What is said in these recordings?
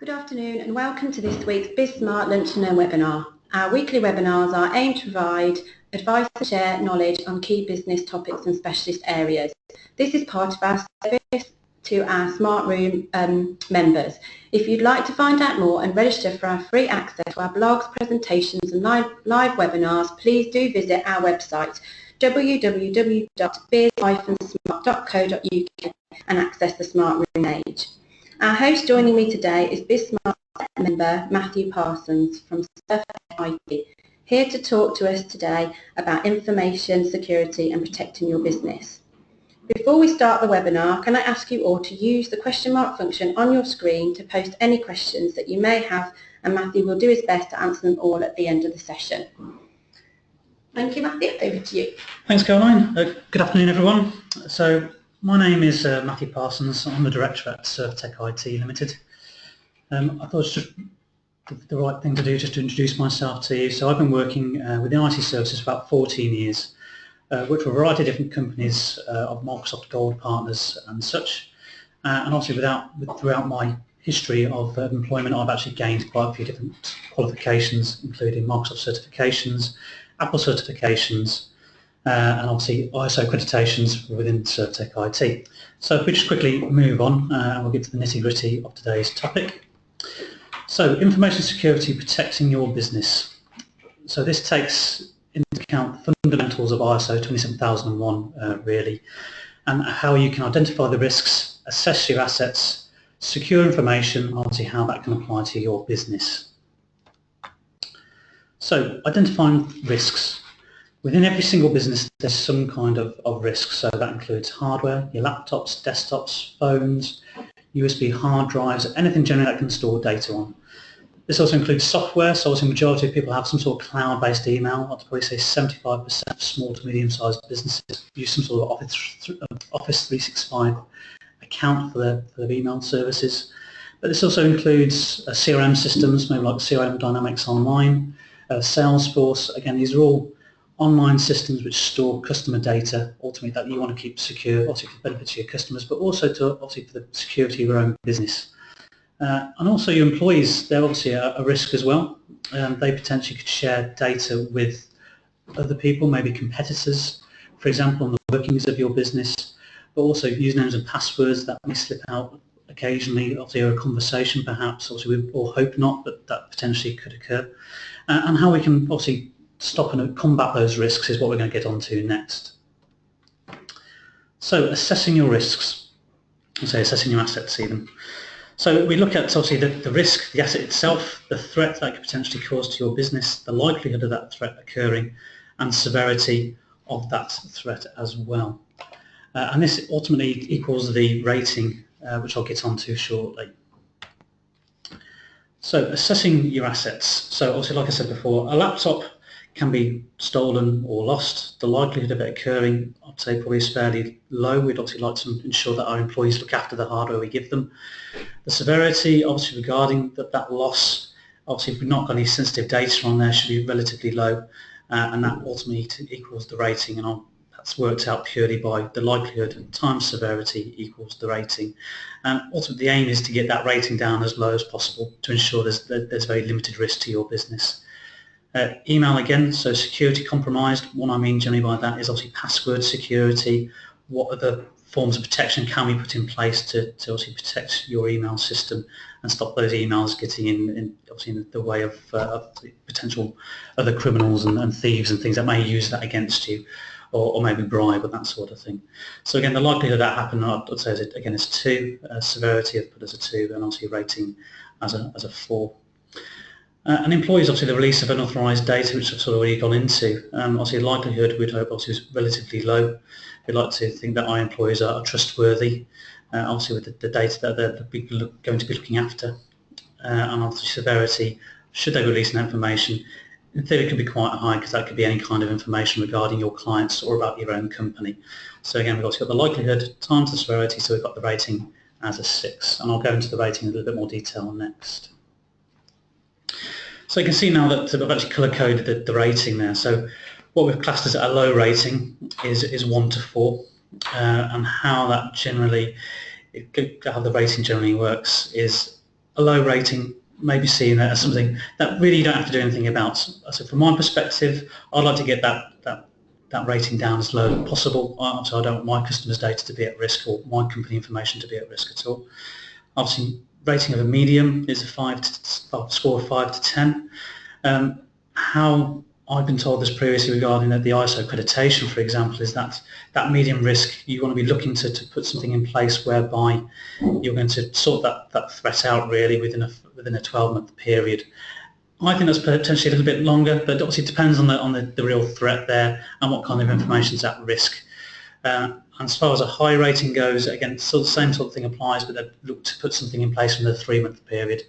Good afternoon and welcome to this week's BizSmart Lunch Learn webinar. Our weekly webinars are aimed to provide advice and share knowledge on key business topics and specialist areas. This is part of our service to our Smart Room members. If you'd like to find out more and register for our free access to our blogs, presentations and live webinars, please do visit our website www.biz-smart.co.uk and access the Smart Room page. Our host joining me today is BizSmart member Matthew Parsons from SurfTech IT, here to talk to us today about information security and protecting your business. Before we start the webinar, can I ask you all to use the question mark function on your screen to post any questions that you may have, and Matthew will do his best to answer them all at the end of the session. Thank you, Matthew. Over to you. Thanks, Caroline. Good afternoon, everyone. So my name is Matthew Parsons. I'm the director at SurfTech IT Ltd. I thought it was just the right thing to do just to introduce myself to you. So I've been working within IT services for about 14 years, worked for a variety of different companies of Microsoft Gold partners and such. And obviously throughout my history of employment, I've actually gained quite a few different qualifications, including Microsoft certifications, Apple certifications, and obviously ISO accreditations within SurfTech IT. So if we just quickly move on and we'll get to the nitty-gritty of today's topic. So information security, protecting your business. So this takes into account the fundamentals of ISO 27001 really, and how you can identify the risks, assess your assets, secure information, and obviously how that can apply to your business. So identifying risks. Within every single business there's some kind of risk, so that includes hardware, your laptops, desktops, phones, USB hard drives, anything generally that can store data on. This also includes software, so obviously the majority of people have some sort of cloud-based email. I'd probably say 75% of small to medium-sized businesses use some sort of Office 365 account for their email services. But this also includes CRM systems, maybe like CRM Dynamics Online, Salesforce. Again, these are all online systems which store customer data, ultimately that you want to keep secure, obviously for the benefit of your customers, but also obviously for the security of your own business. And also your employees, they're obviously a risk as well. They potentially could share data with other people, maybe competitors, for example, on the workings of your business, but also usernames and passwords that may slip out occasionally, obviously a conversation perhaps, obviously we all hope not, but that potentially could occur. And how we can obviously stop and combat those risks is what we're going to get onto next. So assessing your risks, assessing your assets even. So we look at obviously the risk, the asset itself, the threat that could potentially cause to your business, the likelihood of that threat occurring, and severity of that threat as well. And this ultimately equals the rating, which I'll get onto shortly. So assessing your assets. So obviously, like I said before, a laptop can be stolen or lost. The likelihood of it occurring, I'd say, probably is fairly low. We'd obviously like to ensure that our employees look after the hardware we give them. The severity, obviously, regarding that loss, obviously, if we've not got any sensitive data on there, should be relatively low, and that ultimately equals the rating, and that's worked out purely by the likelihood times severity equals the rating. And ultimately, the aim is to get that rating down as low as possible to ensure there's very limited risk to your business. Email again, so security compromised. What I mean generally by that is obviously password security. What other forms of protection can we put in place to obviously protect your email system and stop those emails getting in the way of potential other criminals and thieves and things that may use that against you, or maybe bribe and that sort of thing. So again, the likelihood of that happening, I'd say is 2. Severity I've put as a 2, and obviously rating as a 4. And employees, obviously the release of unauthorised data, which I've sort of already gone into, obviously likelihood we'd hope obviously is relatively low. We'd like to think that our employees are trustworthy, obviously with the data that they're going to be looking after, and obviously severity, should they release that information, in theory it could be quite high because that could be any kind of information regarding your clients or about your own company. So again, we've also got the likelihood times the severity, so we've got the rating as a 6, and I'll go into the rating in a little bit more detail next. So you can see now that I've actually colour-coded the rating there. So what we've classed as a low rating is 1 to 4, and how that generally, how the rating generally works is a low rating may be seen as something that really you don't have to do anything about. So from my perspective, I'd like to get that rating down as low as possible. So I don't want my customers' data to be at risk or my company information to be at risk at all. Obviously, rating of a medium is a score of 5 to 10. How I've been told this previously regarding the ISO accreditation, for example, is that medium risk, you want to be looking to put something in place whereby you're going to sort that threat out really within a 12-month period. I think that's potentially a little bit longer, but it obviously depends on the real threat there and what kind of information is at risk. And as far as a high rating goes, again, still the same sort of thing applies, but they look to put something in place within a 3-month period.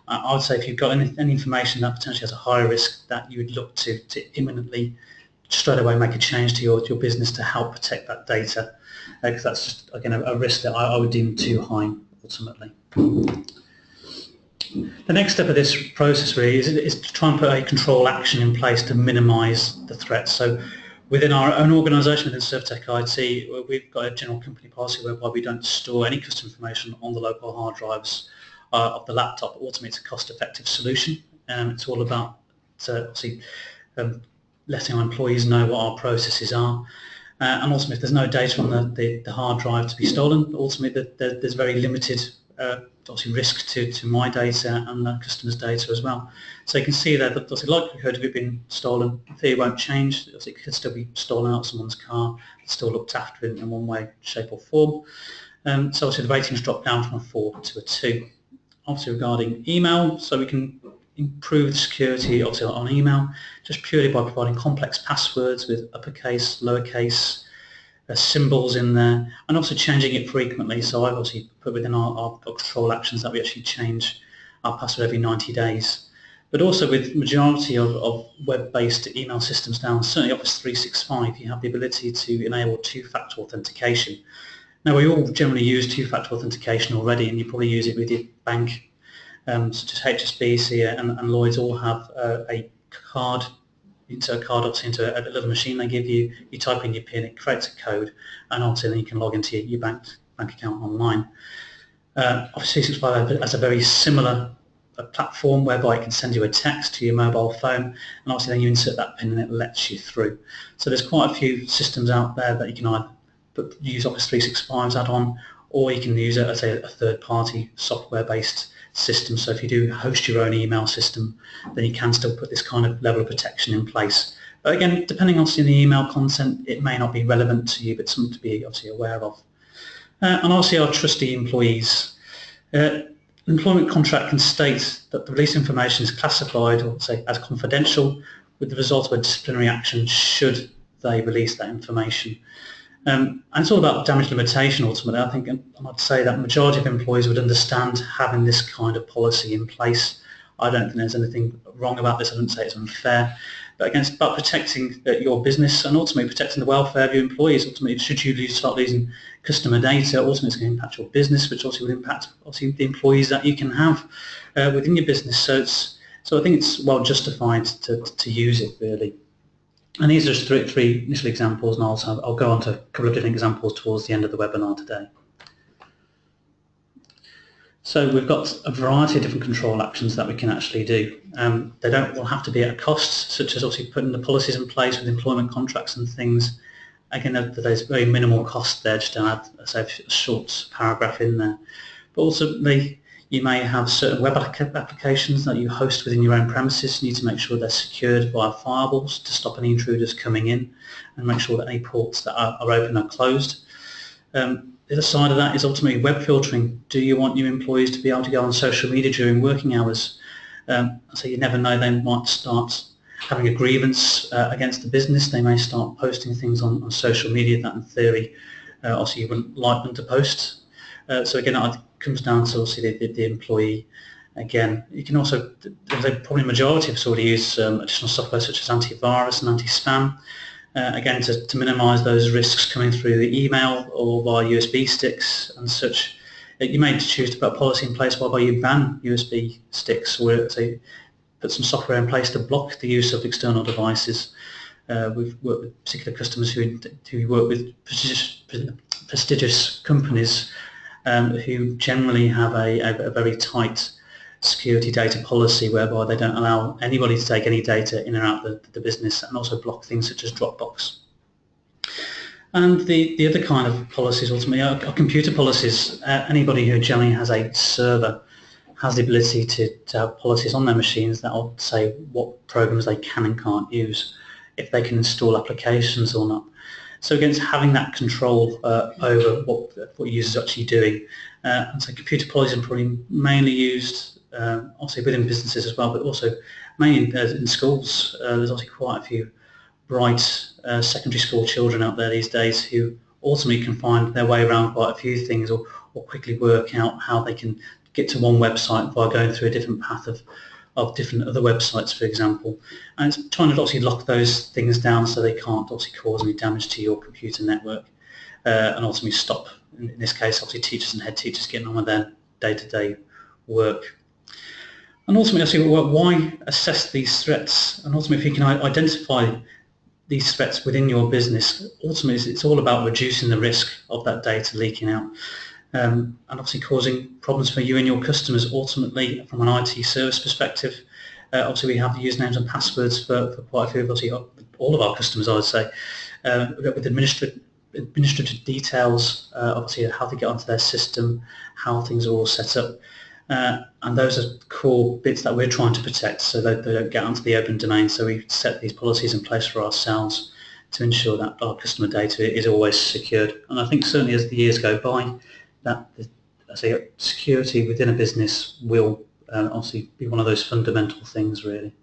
I would say if you've got any information that potentially has a higher risk, that you would look to imminently, straight away, make a change to your business to help protect that data, because that's just, again, a risk that I would deem too high ultimately. The next step of this process really is to try and put a control action in place to minimise the threat. So within our own organisation, within SurfTech IT, we've got a general company policy whereby we don't store any customer information on the local hard drives of the laptop. Ultimately, it's a cost-effective solution. It's all about obviously letting our employees know what our processes are. And ultimately, if there's no data on the hard drive to be stolen, ultimately there's very limited obviously risk to my data and the customer's data as well. So you can see there that the likelihood of it being stolen, in theory, won't change. It could still be stolen out of someone's car, it's still looked after in one way, shape or form. So obviously the ratings drop down from a 4 to a 2. Obviously regarding email, so we can improve the security obviously on email just purely by providing complex passwords with uppercase, lowercase, symbols in there, and also changing it frequently. So I've obviously put within our control actions that we actually change our password every 90 days. But also with majority of web-based email systems now, certainly Office 365, you have the ability to enable two-factor authentication. Now we all generally use two-factor authentication already, and you probably use it with your bank, such as HSBC and Lloyds all have a card. Insert a card obviously into a little machine they give you, you type in your PIN, it creates a code, and obviously then you can log into your bank account online. Office 365 has a very similar platform whereby it can send you a text to your mobile phone, and obviously then you insert that PIN and it lets you through. So there's quite a few systems out there that you can either use Office 365's add-on, or you can use a third-party software-based system. So if you do host your own email system, then you can still put this kind of level of protection in place. But again, depending on the email content, it may not be relevant to you, but something to be obviously aware of. And obviously our trustee employees. An employment contract can state that the release information is classified or say as confidential, with the result of a disciplinary action should they release that information. And it's all about damage limitation ultimately. I think, and I'd say that the majority of employees would understand having this kind of policy in place. I don't think there's anything wrong about this. I wouldn't say it's unfair. But again, it's about protecting your business and ultimately protecting the welfare of your employees. Ultimately, should you start losing customer data, ultimately it's going to impact your business, which also would impact obviously the employees that you can have within your business. So I think it's well justified to use it really. And these are just three initial examples, and I'll go on to a couple of different examples towards the end of the webinar today. So we've got a variety of different control actions that we can actually do. They don't all have to be at a cost, such as obviously putting the policies in place with employment contracts and things. Again, there's very minimal cost there, just to add a short paragraph in there. But also you may have certain web applications that you host within your own premises. You need to make sure they're secured via firewalls to stop any intruders coming in, and make sure that any ports that are open are closed. The other side of that is ultimately web filtering. Do you want your employees to be able to go on social media during working hours? So you never know, they might start having a grievance against the business. They may start posting things on social media that in theory obviously you wouldn't like them to post. So again, that comes down to obviously the employee. Again, you can also, probably the majority of us already use additional software such as antivirus and anti-spam, again to minimise those risks coming through the email or via USB sticks and such. You may choose to put a policy in place whereby you ban USB sticks, or say put some software in place to block the use of external devices. We've worked with particular customers who work with prestigious companies who generally have a very tight security data policy whereby they don't allow anybody to take any data in or out the business, and also block things such as Dropbox. And the other kind of policies ultimately are computer policies. Anybody who generally has a server has the ability to have policies on their machines that will say what programs they can and can't use, if they can install applications or not. So against having that control over what users are actually doing. And so computer policies are probably mainly used obviously within businesses as well, but also mainly in schools. There's obviously quite a few bright secondary school children out there these days who ultimately can find their way around quite a few things, or quickly work out how they can get to one website by going through a different path of different other websites, for example. And it's trying to obviously lock those things down so they can't obviously cause any damage to your computer network, and ultimately stop, in this case, obviously teachers and head teachers getting on with their day-to-day work. And ultimately, obviously, why assess these threats? And ultimately, if you can identify these threats within your business, ultimately it's all about reducing the risk of that data leaking out, and obviously causing problems for you and your customers. Ultimately, from an IT service perspective, obviously we have usernames and passwords for quite a few, obviously all of our customers, I would say, with administrative details, obviously how they get onto their system, how things are all set up. And those are core bits that we're trying to protect so that they don't get onto the open domain. So we've set these policies in place for ourselves to ensure that our customer data is always secured. And I think certainly as the years go by, that security within a business will obviously be one of those fundamental things, really.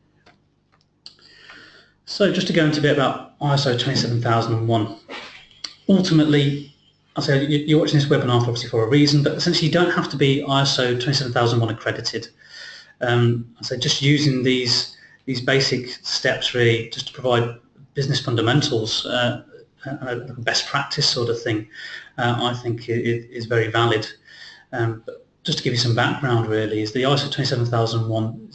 So just to go into a bit about ISO 27001. Ultimately, I say you're watching this webinar obviously for a reason, but essentially you don't have to be ISO 27001 accredited. I say just using these basic steps really just to provide business fundamentals, a best practice sort of thing, I think it is very valid. But just to give you some background really, is the ISO 27001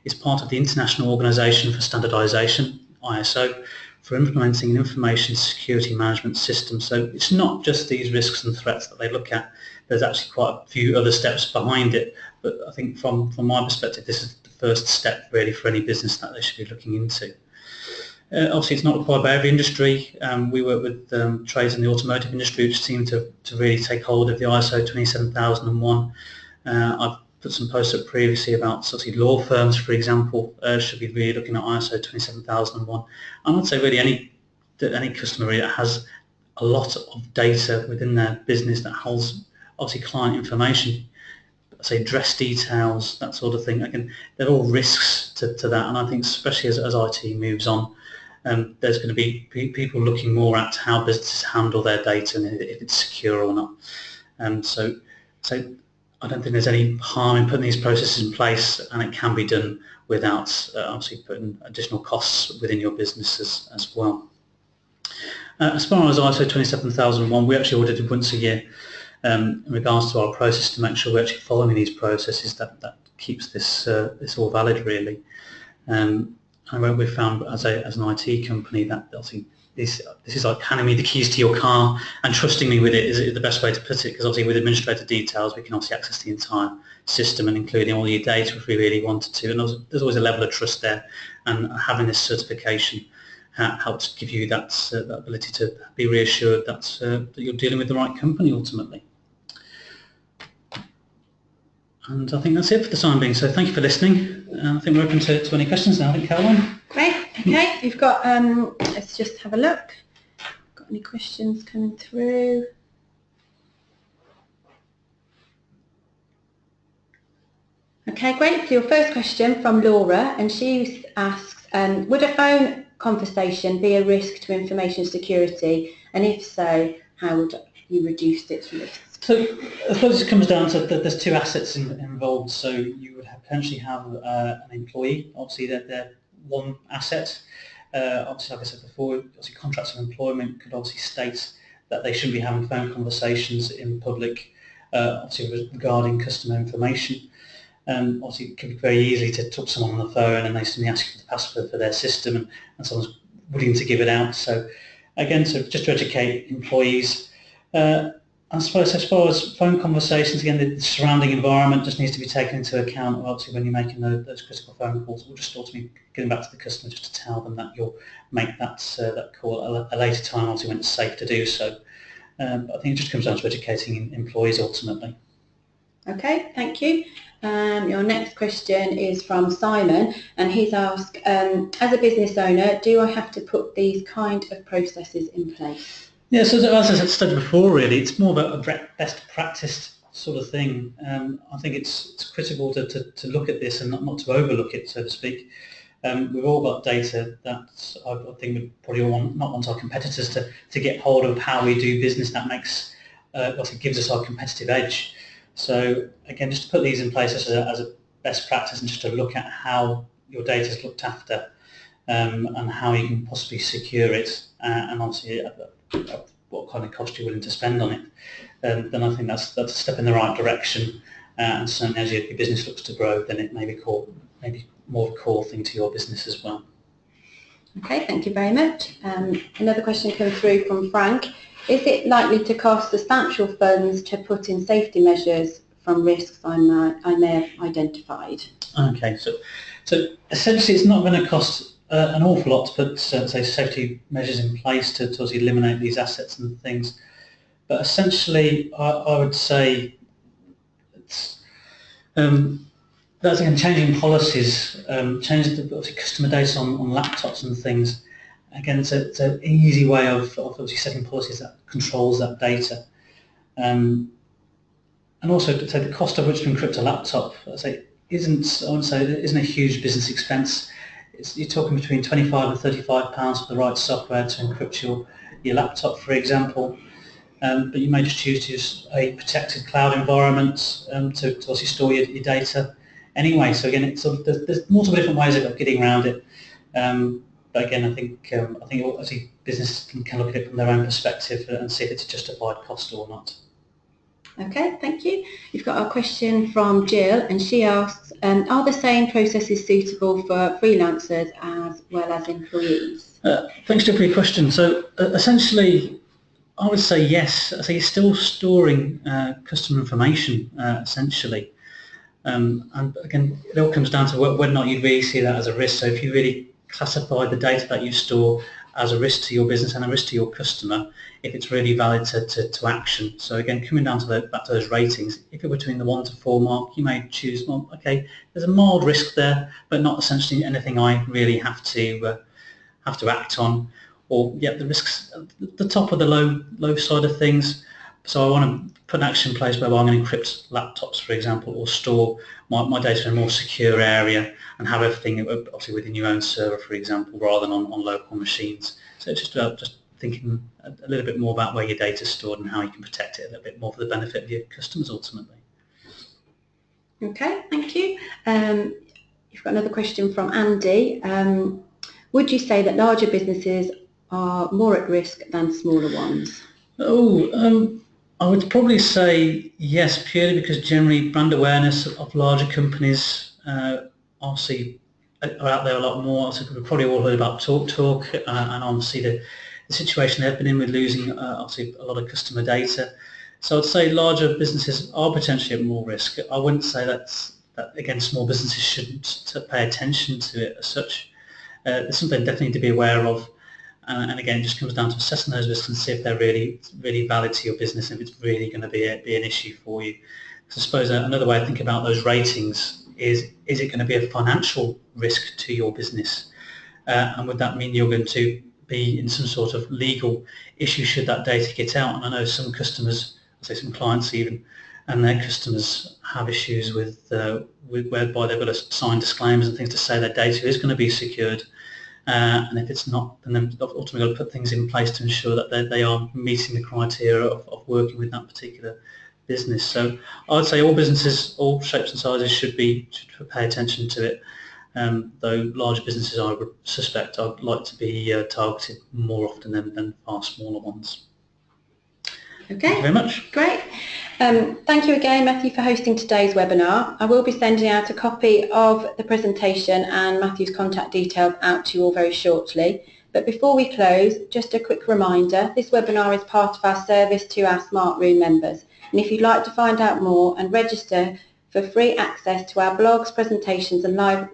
is part of the International Organization for Standardization, ISO, for implementing an information security management system. So it's not just these risks and threats that they look at. There's actually quite a few other steps behind it, but I think from my perspective this is the first step really for any business that they should be looking into. Obviously it's not required by every industry. We work with trades in the automotive industry which seem to really take hold of the ISO 27001. I've put some posts up previously about sort of law firms, for example, should be really looking at ISO 27001. And I'd say really any customer really that has a lot of data within their business that holds obviously client information, say dress details, that sort of thing. Again, they're all risks to that, and I think especially as IT moves on, there's going to be people looking more at how businesses handle their data and if it's secure or not. So I don't think there's any harm in putting these processes in place, and it can be done without obviously putting additional costs within your businesses as well. As far as ISO 27001, we actually audited once a year in regards to our process to make sure we're actually following these processes that keeps this all valid really. And we found as an IT company that obviously this is like handing me the keys to your car and trusting me with it is the best way to put it, because obviously with administrator details we can obviously access the entire system and including all your data if we really wanted to, and there's always a level of trust there, and having this certification helps give you that ability to be reassured that you're dealing with the right company ultimately. And I think that's it for the time being, so thank you for listening. I think we're open to any questions now, I think, Caroline. Great, okay, we've got, let's just have a look. Got any questions coming through? Okay, great. So your first question from Laura, and she asks, would a phone conversation be a risk to information security, and if so, how would you reduce its risks? So I suppose it comes down to that there's two assets involved. So you would potentially have an employee, obviously they're one asset. Obviously, like I said before, obviously contracts of employment could obviously state that they shouldn't be having phone conversations in public, obviously regarding customer information. Obviously it can be very easy to talk to someone on the phone and they suddenly ask you for the password for their system and someone's willing to give it out. So again, so just to educate employees, I suppose as far as phone conversations, again, the surrounding environment just needs to be taken into account. Obviously, when you're making those critical phone calls, we'll just ultimately getting back to the customer just to tell them that you'll make that call at a later time, obviously when it's safe to do so. But I think it just comes down to educating employees ultimately. Okay, thank you. Your next question is from Simon, and he's asked, as a business owner, do I have to put these kind of processes in place? Yeah, so as I said before, really, it's more of a best practice sort of thing. I think it's critical to look at this and not to overlook it, so to speak. We've all got data that I think we probably not want our competitors to get hold of how we do business. That makes what it gives us our competitive edge. So again, just to put these in place as a best practice and just to look at how your data is looked after and how you can possibly secure it and obviously what kind of cost you're willing to spend on it, then I think that's a step in the right direction. And certainly as your business looks to grow, then it may be more of a core thing to your business as well. Okay, thank you very much. Another question comes through from Frank. Is it likely to cost substantial funds to put in safety measures from risks I may have identified? Okay, so essentially it's not going to cost an awful lot to put say safety measures in place to obviously eliminate these assets and things. But essentially I would say it's that's again changing policies, changing the customer data on laptops and things. Again, it's an easy way of obviously setting policies that controls that data. And also to say the cost of which to encrypt a laptop, I wouldn't say it isn't a huge business expense. You're talking between £25 and £35 for the right software to encrypt your laptop, for example. But you may just choose to use a protected cloud environment to obviously store your data anyway. So again, there's multiple different ways of getting around it. But again, I think obviously business can look at it from their own perspective and see if it's a justified cost or not. Okay, thank you. We've got a question from Jill, and she asks, are the same processes suitable for freelancers as well as employees? Thanks, Jill, for your question. So essentially, I would say yes. I say you're still storing customer information, essentially. And again, it all comes down to whether or not you really see that as a risk. So if you really classify the data that you store as a risk to your business and a risk to your customer, if it's really valid to action. So again, coming down to back to those ratings, if you're between the 1 to 4 mark, you may choose, well, okay, there's a mild risk there, but not essentially anything I really have to act on. Or yeah, the risks at the top of the low side of things. So I want to put an action in place where I'm going to encrypt laptops, for example, or store my data in a more secure area and have everything obviously within your own server, for example, rather than on local machines. So it's just about thinking a little bit more about where your data is stored and how you can protect it a little bit more for the benefit of your customers ultimately. Okay, thank you. You've got another question from Andy. Would you say that larger businesses are more at risk than smaller ones? I would probably say yes, purely because generally brand awareness of larger companies obviously are out there a lot more. So we've probably all heard about TalkTalk and obviously the situation they've been in with losing obviously a lot of customer data. So I'd say larger businesses are potentially at more risk. I wouldn't say that again, small businesses shouldn't pay attention to it as such. There's something definitely to be aware of. And again, it just comes down to assessing those risks and see if they're really valid to your business and if it's really going to be an issue for you. So I suppose another way to think about those ratings is it going to be a financial risk to your business? And would that mean you're going to be in some sort of legal issue should that data get out? And I know some customers, say some clients even, and their customers have issues with whereby they've got to sign disclaimers and things to say their data is going to be secured. And if it's not, then they've ultimately got to put things in place to ensure that they are meeting the criteria of working with that particular business. So I would say all businesses, all shapes and sizes should pay attention to it. Though large businesses, I would suspect, I'd like to be targeted more often than far smaller ones. Okay. Thank you very much. Great. Thank you again, Matthew, for hosting today's webinar. I will be sending out a copy of the presentation and Matthew's contact details out to you all very shortly. But before we close, just a quick reminder, this webinar is part of our service to our Smart Room members. And if you'd like to find out more and register for free access to our blogs, presentations and live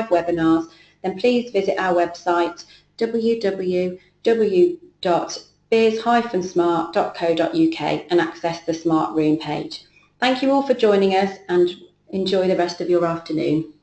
webinars, then please visit our website www.biz-smart.co.uk and access the Smart Room page. Thank you all for joining us and enjoy the rest of your afternoon.